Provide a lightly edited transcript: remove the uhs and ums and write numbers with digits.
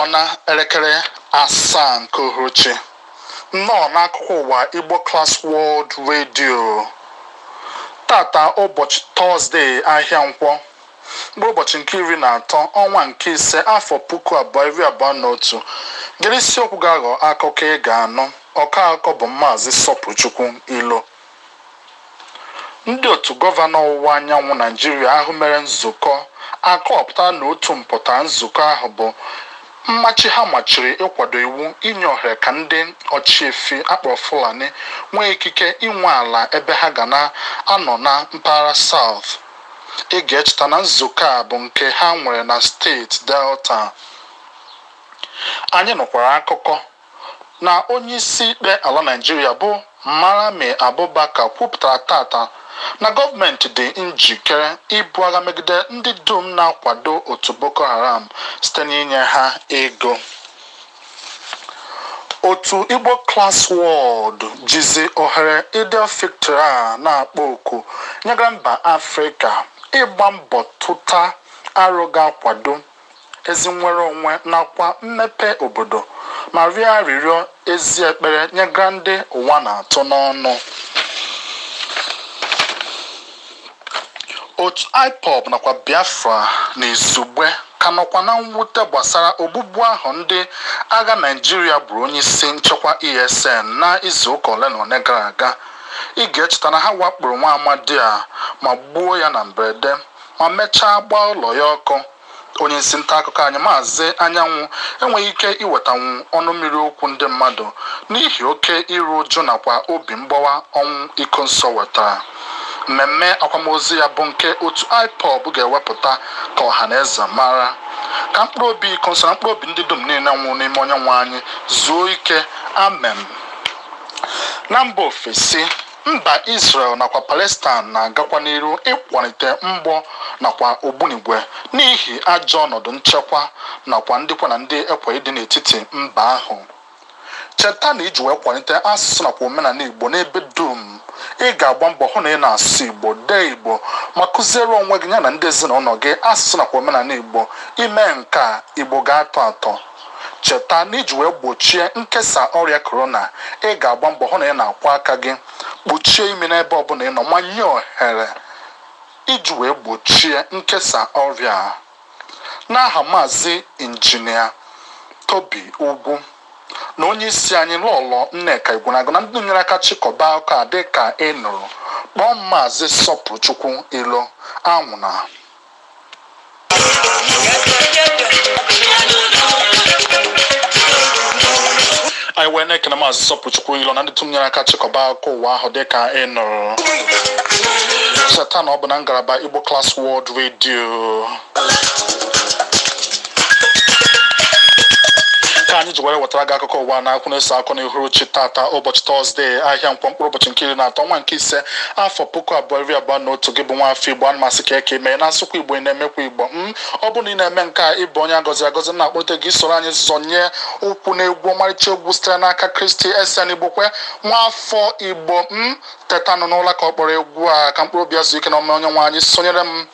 akụọna elekere 7 nke uhuruchi. Nnọọ n'akụkọ ụwa Igbo Class World Radio. Tata ụbọchị Tọzdee ahịa Nkwọ, bụ ụbọchị nke 13 ọnwa nke 5 afọ 2021. Gere isiokwu ga-aghọ akụkọ ị ga-anụ. Ọka akụkọ bụ Maazị Sọpụchukwu Ilo. Ndị otu gọvanọ ọwụwa anyanwụ Naijiria ahụ mere nzukọ akọwapụtara na otu mpụta nzukọ ahụ bụ mmachi ha machiri ịkwado iwu inye ohere ka ndị ọchịefi akpọrọ Fulani nwee ikike inwe ala ebe ha ga na-anọ na mpaghara South. Ị ga-echeta na nzukọ a bụ nke ha nwere na steeti Delta. Anyị nụkwara akụkọ na onye isi ikpe ala Naijiria bụ Malami Abubakar kwupụtara tata na gọọmenti dị njikere ibu agha megide ndị dum na-akwado otu Boko Haram site n'inye ha ego. Otu Igbo Class World jizi ohere Idel Fitri a na-akpọ oku nyegara mba Afrịka ịgba mbọ tụta aro ga-akwado ezi nnwere onwe nakwa mmepe obodo ma rịọ arịrịọ ezi ekpere nyegara ndị ụwa na-atụ n'ọnụ. Otu IPOB nakwa Biafra na izugbe ka nọkwa na mwute gbasara ogbugbu ahụ ndị agha Naịjirịa gburu onye isi nchekwa ESN na izu ụka ole na ole gara aga. Ị ga-echeta na ha wakporo nwa amadi a ma gbuo ya na mberede ma mechaa gbaa ụlọ ya ọkụ. Onye isi nta akụkọ anyị Maazị Anyanwụ enweghị ike iwetanwu ọnụ mmiri okwu ndị mmadụ n'ihi oke iru uju nakwa obi mgbawa ọnwụ iko nsọ wetara. Mmemme akwamozu ya bụ nke otu IPOB ga-ewepụta ka ọha na eze mara ka mkpụrụ obi iko nsọ na mkpụrụ obi ndị dum niile nwụrụ n'ime Onyenwe anyị zuo ike. Amen. Na mba ofesi, mba Israel nakwa Palestine na-agakwa n'iru ịkwalite mgbọ nakwa ogbunigwe n'ihi ajọ ọnọdụ nchekwa nakwa ndịkwa na ndị ekwe ịdị n'etiti mba ahụ. Cheta na iji wee kwalite asụsụ nakwa omenala Igbo n'ebe dum, ị ga-agba mbọ hụ na ị na-asụ Igbo, dee Igbo ma kụziere onwe gị ya na ndị ezinụlọ gị asụsụ nakwa omenala Igbo. Ime nke a, Igbo ga-atọ atọ. Cheta na iji wee gbochie nkesa ọrịa korona, ị ga-agba mbọ hụ na ị na-akwọ aka gị, kpuchie imi n'ebe ọbụla ị nọ ma nye ohere iji wee gbochie nkesa ọrịa. N'aha Maazị Injinia Tobi Ugwu na onye isi anyị Lọlọ Nneka Igwenagu na ndị nyere aka chịkọba akụkọ a dị ka ị nụrụ, kpọọ Maazị Sọpụchukwu Ilo anwụna. Anyị wee na-ekene Maazị Sọpụchukwu Ilo na ndị tum nyere aka chịkọba akụkọ ụwa ahụ dị ka ị nụrụ. Cheta na ọ bụ na ngalaba Igbo Class World Radio ka anyị ji were wetara gị akụkọ ụwa na-akwụ na-eso akụ na uhuruchi tata ụbọchị Tọzdee ahịa Nkwọ, mkpụrụ ụbọchị nke 13 ọnwa nke 5 afọ 2021. Gị bụ nwaafọ Igbo anụmasị ka eke mee na nsụkwa Igbo ị na-emekwa Igbo. Ọ bụ na ị na-eme nke a, ịbụ onye agọzi agọzi na-akpọte gị soro anyị zọnye ụkwụ na egwu ọmarịcha egwu sitere n'aka Kristi Esen Igbokwe nwaafọ Igbo. Teta nọ n'ụlọ ka ọ kpọrọ egwu a ka mkpụrụ obi azụ ike na ọma Onyenwe anyị sonyere m.